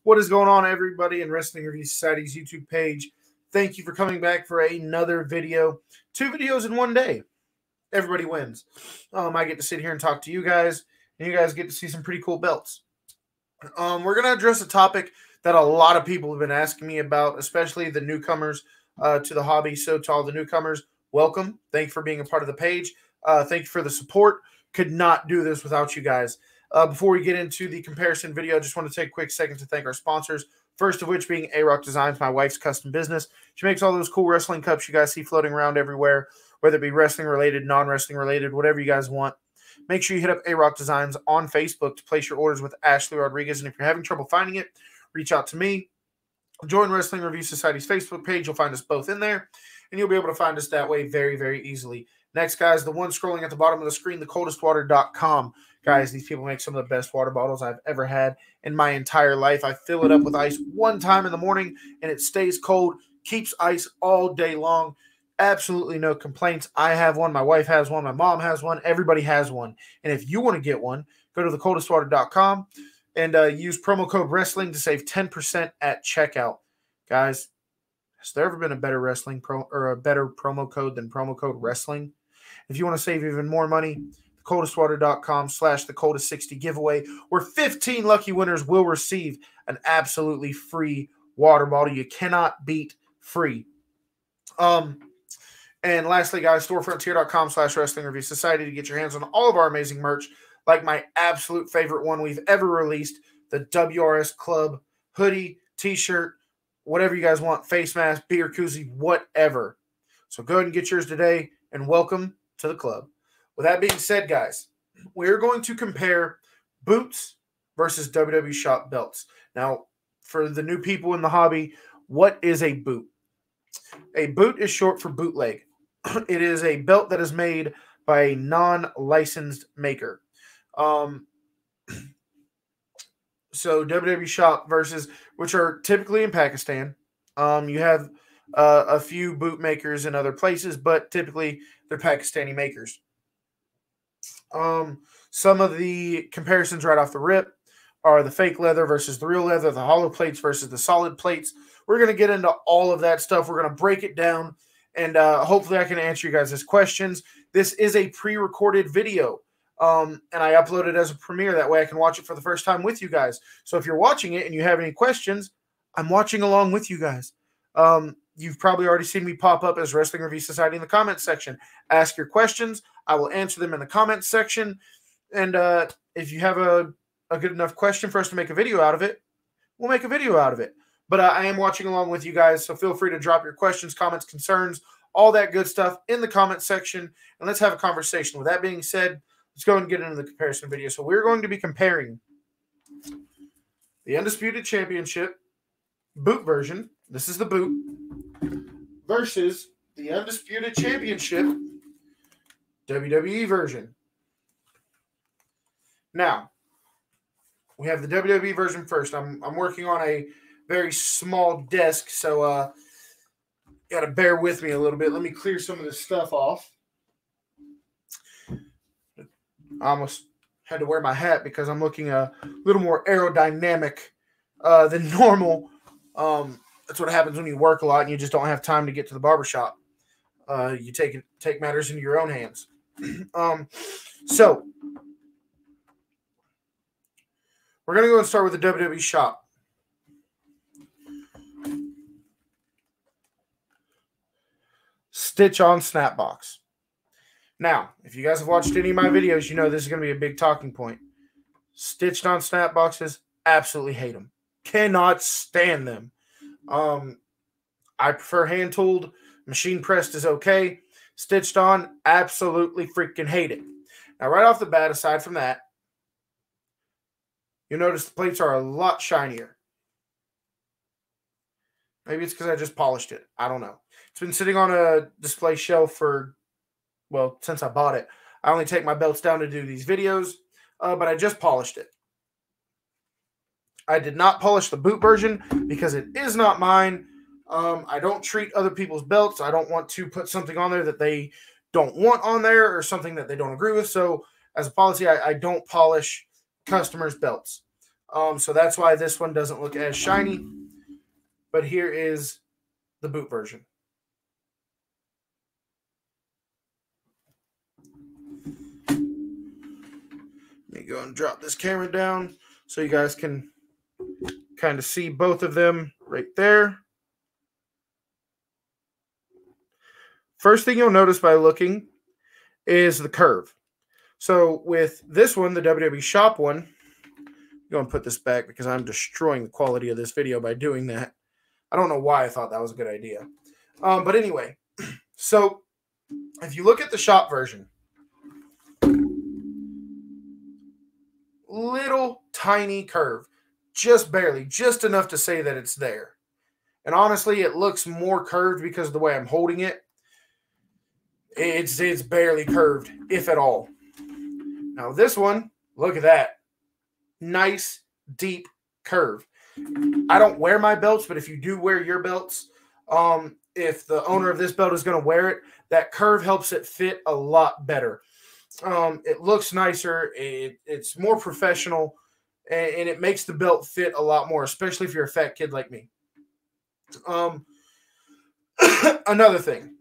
What is going on, everybody, in Wrestling Review Society's YouTube page? Thank you for coming back for another video. 2 videos in one day. Everybody wins. I get to sit here and talk to you guys, and you guys get to see some pretty cool belts. We're going to address a topic that a lot of people have been asking me about, especially the newcomers to the hobby. So to all the newcomers, welcome. Thank you for being a part of the page. Thank you for the support. Could not do this without you guys. Before we get into the comparison video, I just want to take a quick second to thank our sponsors. First of which being A-Rock Designs, my wife's custom business. She makes all those cool wrestling cups you guys see floating around everywhere, whether it be wrestling related, non-wrestling related, whatever you guys want. Make sure you hit up A-Rock Designs on Facebook to place your orders with Ashley Rodriguez. And if you're having trouble finding it, reach out to me. Join Wrestling Review Society's Facebook page. You'll find us both in there, and you'll be able to find us that way very, very easily. Next, guys, the one scrolling at the bottom of the screen, thecoldestwater.com. Guys, these people make some of the best water bottles I've ever had in my entire life. I fill it up with ice one time in the morning, and it stays cold, keeps ice all day long. Absolutely no complaints. I have one. My wife has one. My mom has one. Everybody has one. And if you want to get one, go to thecoldestwater.com and use promo code WRESTLING to save 10% at checkout. Guys, has there ever been a better better promo code than promo code WRESTLING? If you want to save even more money, thecoldestwater.com/thecoldest60 giveaway, where 15 lucky winners will receive an absolutely free water bottle. You cannot beat free. And lastly, guys, storefrontier.com/Wrestling Review Society to get your hands on all of our amazing merch, like my absolute favorite one we've ever released, the WRS Club hoodie, t-shirt, whatever you guys want, face mask, beer koozie, whatever. So go ahead and get yours today, and welcome to the club. With that being said, guys, we're going to compare boots versus WWE Shop belts. Now, for the new people in the hobby, what is a boot? A boot is short for bootleg. It is a belt that is made by a non-licensed maker. So WWE Shop versus, which are typically in Pakistan. You have a few boot makers in other places, but typically they're Pakistani makers. Some of the comparisons right off the rip are the fake leather versus the real leather, the hollow plates versus the solid plates. We're going to get into all of that stuff. We're going to break it down, and hopefully I can answer you guys' questions. This is a pre-recorded video, and I upload it as a premiere. That way I can watch it for the first time with you guys. So if you're watching it and you have any questions, I'm watching along with you guys. You've probably already seen me pop up as Wrestling Review Society in the comments section. Ask your questions. I will answer them in the comments section. And if you have a good enough question for us to make a video out of it, we'll make a video out of it. But I am watching along with you guys, so feel free to drop your questions, comments, concerns, all that good stuff in the comments section, and let's have a conversation. With that being said, let's go and get into the comparison video. So we're going to be comparing the Undisputed Championship boot version. This is the boot versus the Undisputed Championship WWE version. Now, we have the WWE version first. I'm working on a very small desk, so got to bear with me a little bit. Let me clear some of this stuff off. I almost had to wear my hat because I'm looking a little more aerodynamic than normal. That's what happens when you work a lot and you just don't have time to get to the barbershop. You take matters into your own hands. So we're going to go and start with the WWE Shop. Stitch-on Snapbox. Now, if you guys have watched any of my videos, you know this is going to be a big talking point. Stitched-on Snapboxes, absolutely hate them. Cannot stand them. I prefer hand-tooled. Machine-pressed is okay. Stitched-on, absolutely freaking hate it. Now, right off the bat, aside from that, you'll notice the plates are a lot shinier. Maybe it's because I just polished it. I don't know. It's been sitting on a display shelf for, well, since I bought it. I only take my belts down to do these videos, but I just polished it. I did not polish the boot version because it is not mine. I don't treat other people's belts. I don't want to put something on there that they don't want on there or something that they don't agree with. So as a policy, I don't polish customers' belts. So that's why this one doesn't look as shiny. But here is the boot version. Let me go and drop this camera down so you guys can kind of see both of them right there. First thing you'll notice by looking is the curve. So with this one, the WWE Shop one, I'm going to put this back because I'm destroying the quality of this video by doing that. I don't know why I thought that was a good idea. But anyway, so if you look at the shop version, little tiny curve, just barely, just enough to say that it's there. And honestly, it looks more curved because of the way I'm holding it. It's barely curved, if at all. Now this one, look at that. Nice, deep curve. I don't wear my belts, but if you do wear your belts, if the owner of this belt is going to wear it, that curve helps it fit a lot better. It looks nicer. It's more professional, and it makes the belt fit a lot more, especially if you're a fat kid like me. Another thing.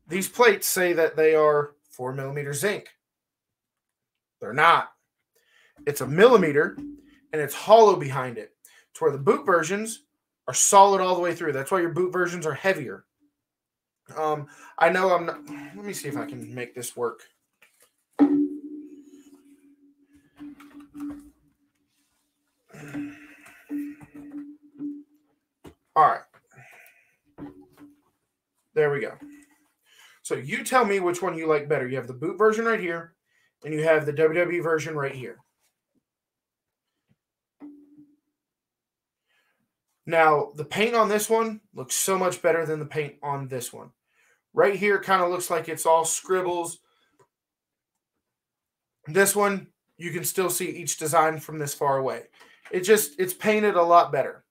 These plates say that they are 4mm zinc. They're not. It's a millimeter, and it's hollow behind it. To where the boot versions are solid all the way through. That's why your boot versions are heavier. I know I'm not. Let me see if I can make this work. All right. There we go. So you tell me which one you like better. You have the boot version right here, and you have the WWE version right here. Now, the paint on this one looks so much better than the paint on this one. Right here kind of looks like it's all scribbles. This one, you can still see each design from this far away. It's painted a lot better.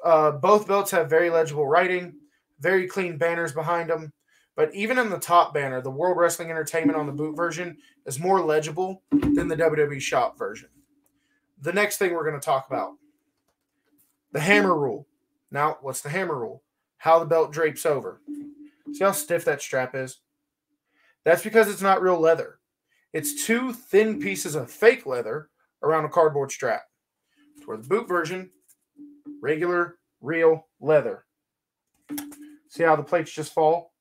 Both belts have very legible writing, very clean banners behind them. But even in the top banner, the World Wrestling Entertainment on the boot version is more legible than the WWE Shop version. The next thing we're going to talk about, the hammer rule. Now, what's the hammer rule? How the belt drapes over. See how stiff that strap is? That's because it's not real leather. It's two thin pieces of fake leather around a cardboard strap. For the boot version, regular, real leather. See how the plates just fall?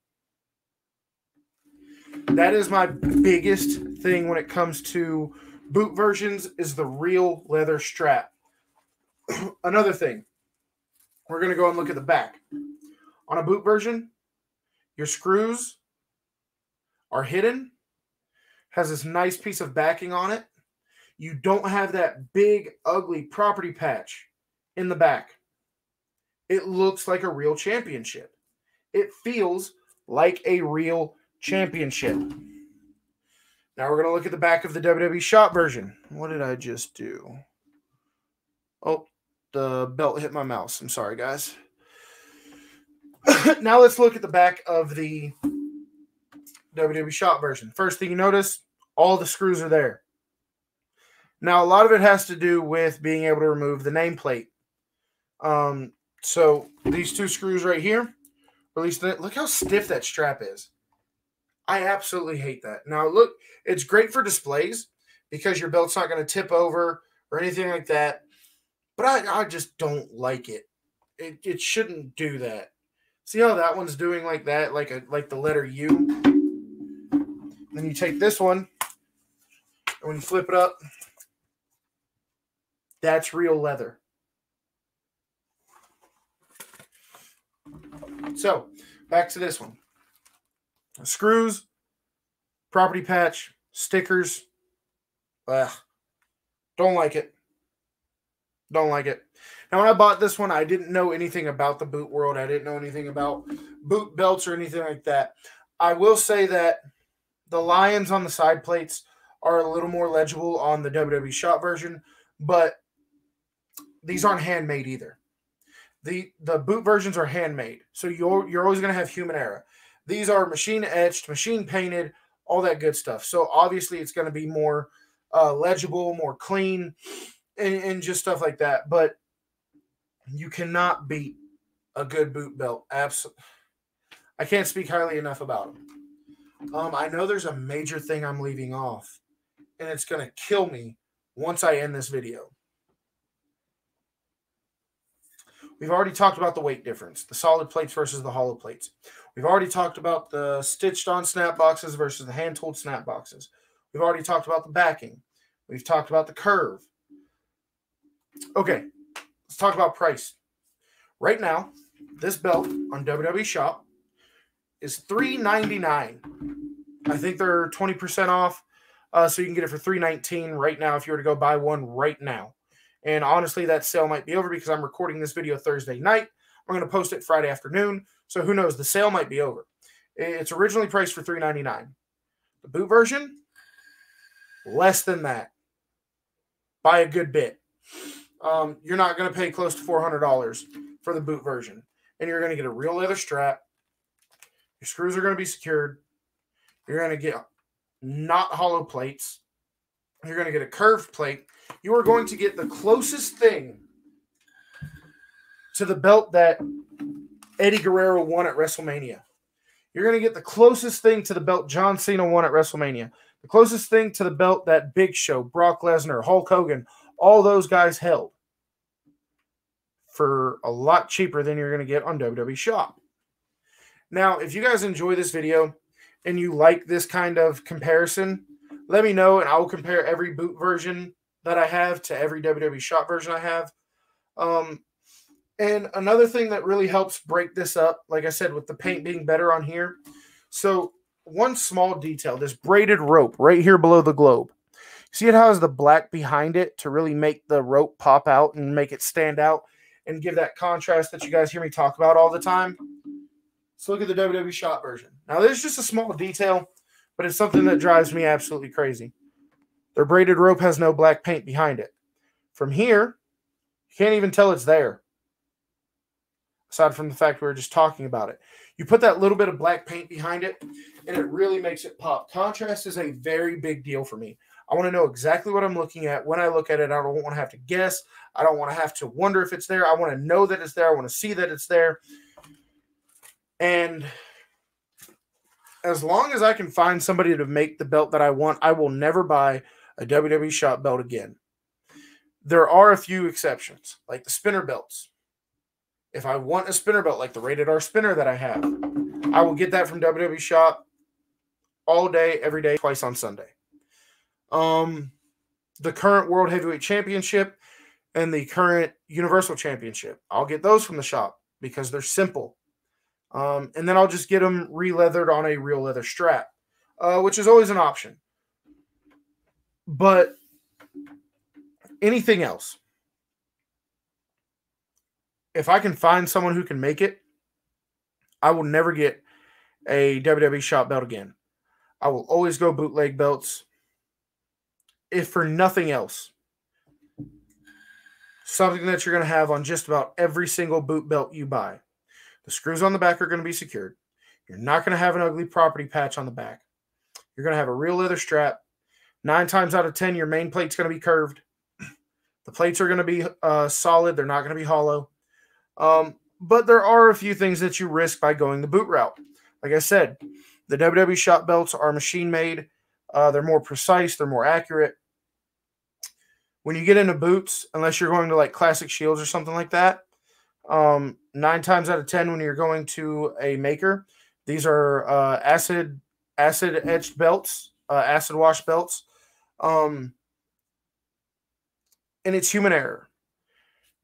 That is my biggest thing when it comes to boot versions is the real leather strap. Another thing, we're going to go and look at the back. On a boot version, your screws are hidden, has this nice piece of backing on it. You don't have that big, ugly property patch in the back. It looks like a real championship. It feels like a real championship. Now we're going to look at the back of the WWE Shop version. What did I just do? Oh, the belt hit my mouse. I'm sorry, guys. Now let's look at the back of the WWE Shop version. First thing you notice, all the screws are there. Now, a lot of it has to do with being able to remove the nameplate. So these two screws right here, release that. Look how stiff that strap is. I absolutely hate that. Now, look, it's great for displays because your belt's not going to tip over or anything like that. But I just don't like it. It shouldn't do that. See how that one's doing like that, like the letter U? Then you take this one, and when you flip it up, that's real leather. So, back to this one. Screws, property patch, stickers. Ugh. Don't like it. Don't like it. Now, when I bought this one, I didn't know anything about the boot world. I didn't know anything about boot belts or anything like that. I will say that the lions on the side plates are a little more legible on the WWE Shop version, but these aren't handmade either. The boot versions are handmade, so you're always going to have human error. These are machine etched, machine painted, all that good stuff. So obviously it's going to be more legible, more clean, and just stuff like that. But you cannot beat a good boot belt. Absolutely. I can't speak highly enough about them. I know there's a major thing I'm leaving off, and it's going to kill me once I end this video. We've already talked about the weight difference, the solid plates versus the hollow plates. We've already talked about the stitched-on snap boxes versus the hand-tooled snap boxes. We've already talked about the backing. We've talked about the curve. Okay, let's talk about price. Right now, this belt on WWE Shop is $3.99. I think they're 20% off, so you can get it for $3.19 right now if you were to go buy one right now. And honestly, that sale might be over because I'm recording this video Thursday night. I'm going to post it Friday afternoon, so who knows? The sale might be over. It's originally priced for $3.99. The boot version, less than that by a good bit. You're not going to pay close to $400 for the boot version. And you're going to get a real leather strap. Your screws are going to be secured. You're going to get not hollow plates. You're going to get a curved plate. You are going to get the closest thing to the belt that Eddie Guerrero won at WrestleMania. You're going to get the closest thing to the belt John Cena won at WrestleMania. The closest thing to the belt that Big Show, Brock Lesnar, Hulk Hogan, all those guys held for a lot cheaper than you're going to get on WWE Shop. Now, if you guys enjoy this video and you like this kind of comparison, let me know and I will compare every boot version that I have to every WWE Shop version I have. And another thing that really helps break this up, like I said, with the paint being better on here. So one small detail, this braided rope right here below the globe. See it has the black behind it to really make the rope pop out and make it stand out and give that contrast that you guys hear me talk about all the time. So look at the WWE Shop version. Now, there's just a small detail, but it's something that drives me absolutely crazy. Their braided rope has no black paint behind it. From here, you can't even tell it's there. Aside from the fact we were just talking about it. You put that little bit of black paint behind it, and it really makes it pop. Contrast is a very big deal for me. I want to know exactly what I'm looking at. When I look at it, I don't want to have to guess. I don't want to have to wonder if it's there. I want to know that it's there. I want to see that it's there. And as long as I can find somebody to make the belt that I want, I will never buy a WWE Shop belt again. There are a few exceptions, like the spinner belts. If I want a spinner belt, like the Rated R spinner that I have, I will get that from WWE Shop all day, every day, twice on Sunday. The current World Heavyweight Championship and the current Universal Championship, I'll get those from the shop because they're simple. And then I'll just get them re-leathered on a real leather strap, which is always an option. But anything else, if I can find someone who can make it, I will never get a WWE Shop belt again. I will always go bootleg belts. If for nothing else, something that you're going to have on just about every single boot belt you buy. The screws on the back are going to be secured. You're not going to have an ugly property patch on the back. You're going to have a real leather strap. 9 times out of 10, your main plate's going to be curved. The plates are going to be solid. They're not going to be hollow. But there are a few things that you risk by going the boot route. Like I said, the WWE Shop belts are machine made. They're more precise. They're more accurate. When you get into boots, unless you're going to like Classic Shields or something like that, 9 times out of 10 when you're going to a maker, these are acid etched belts, acid wash belts. And it's human error.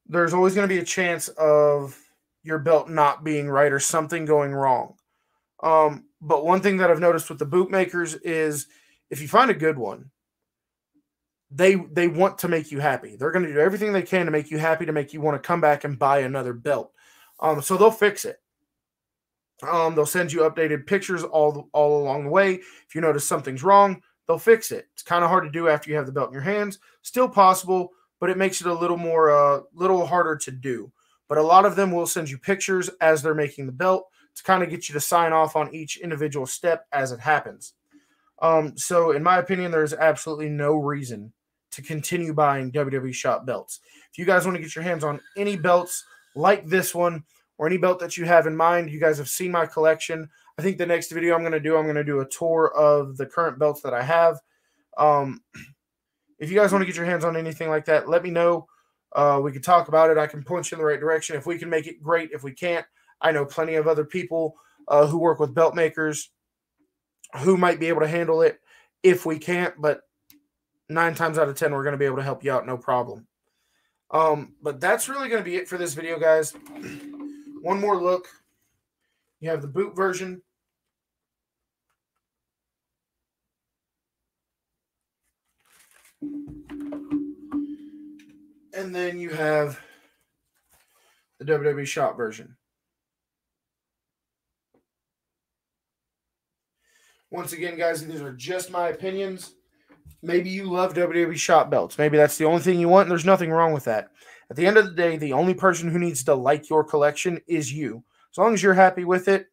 There's always going to be a chance of your belt not being right or something going wrong. But one thing that I've noticed with the boot makers is if you find a good one, they want to make you happy. They're going to do everything they can to make you happy, to make you want to come back and buy another belt. So they'll fix it. They'll send you updated pictures all along the way. If you notice something's wrong, they'll fix it. It's kind of hard to do after you have the belt in your hands. Still possible, but it makes it a little harder to do. But a lot of them will send you pictures as they're making the belt to kind of get you to sign off on each individual step as it happens. So in my opinion, there's absolutely no reason to continue buying WWE Shop belts. If you guys want to get your hands on any belts like this one or any belt that you have in mind, you guys have seen my collection. I think the next video I'm going to do a tour of the current belts that I have. If you guys want to get your hands on anything like that, let me know. We can talk about it. I can point you in the right direction. If we can make it, great. If we can't, I know plenty of other people who work with belt makers who might be able to handle it if we can't, but 9 times out of 10, we're going to be able to help you out, no problem. But that's really going to be it for this video, guys. One more look. You have the boot version. And then you have the WWE Shop version. Once again, guys, these are just my opinions. Maybe you love WWE Shop belts. Maybe that's the only thing you want, and there's nothing wrong with that. At the end of the day, the only person who needs to like your collection is you. As long as you're happy with it,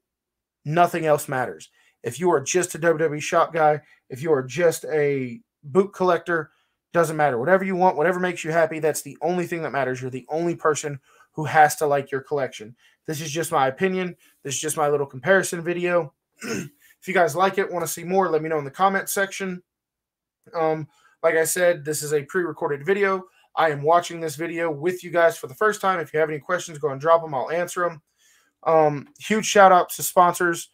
nothing else matters. If you are just a WWE Shop guy, if you are just a boot collector, doesn't matter. Whatever you want, whatever makes you happy, that's the only thing that matters. You're the only person who has to like your collection. This is just my opinion. This is just my little comparison video. If you guys like it, want to see more, let me know in the comment section. Like I said, this is a pre-recorded video. I am watching this video with you guys for the first time. If you have any questions, go and drop them. I'll answer them. Huge shout out to sponsors.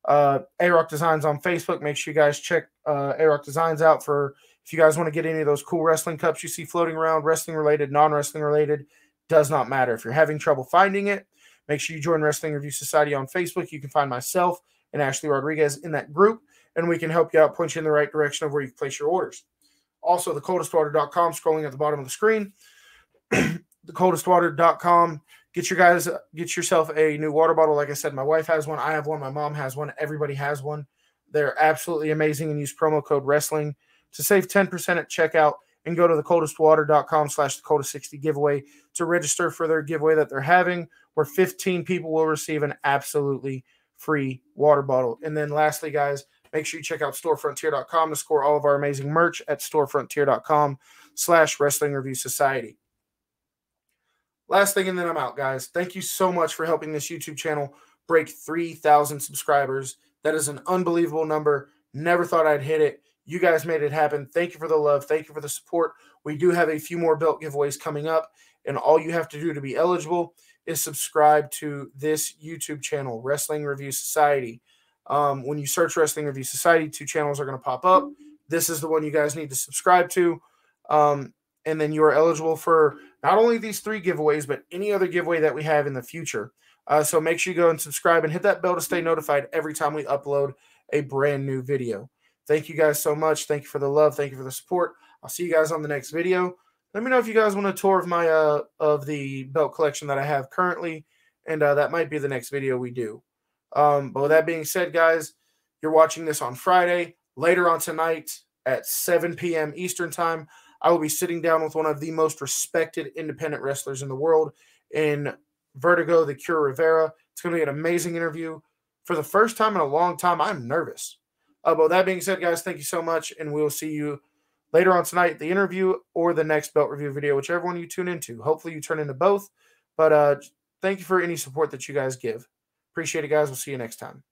A-Rock Designs on Facebook. Make sure you guys check A-Rock Designs out for if you guys want to get any of those cool wrestling cups you see floating around, wrestling related, non-wrestling related, does not matter. If you're having trouble finding it, make sure you join Wrestling Review Society on Facebook. You can find myself and Ashley Rodriguez in that group, and we can help you out, point you in the right direction of where you can place your orders. Also, thecoldestwater.com, scrolling at the bottom of the screen. Thecoldestwater.com. Get yourself a new water bottle. Like I said, my wife has one. I have one. My mom has one. Everybody has one. They're absolutely amazing, and use promo code WRESTLING to save 10% at checkout, and go to thecoldestwater.com/thecoldest60 giveaway to register for their giveaway that they're having, where 15 people will receive an absolutely free water bottle. And then lastly, guys, make sure you check out storefrontier.com to score all of our amazing merch at storefrontier.com/Wrestling Review Society. Last thing, and then I'm out, guys. Thank you so much for helping this YouTube channel break 3,000 subscribers. That is an unbelievable number. Never thought I'd hit it. You guys made it happen. Thank you for the love. Thank you for the support. We do have a few more belt giveaways coming up, and all you have to do to be eligible is subscribe to this YouTube channel, Wrestling Review Society. When you search Wrestling Review Society, 2 channels are going to pop up. This is the one you guys need to subscribe to. And then you are eligible for not only these 3 giveaways, but any other giveaway that we have in the future. So make sure you go and subscribe and hit that bell to stay notified every time we upload a brand new video. Thank you guys so much. Thank you for the love. Thank you for the support. I'll see you guys on the next video. Let me know if you guys want a tour of my of the belt collection that I have currently, and that might be the next video we do. But with that being said, guys, you're watching this on Friday. Later on tonight at 7 p.m. Eastern Time, I will be sitting down with one of the most respected independent wrestlers in the world in Vertigo, the Cure Rivera. It's going to be an amazing interview. For the first time in a long time, I'm nervous. But with that being said, guys, thank you so much, and we'll see you later on tonight, the interview or the next belt review video, whichever one you tune into. Hopefully you turn into both, but thank you for any support that you guys give. Appreciate it, guys. We'll see you next time.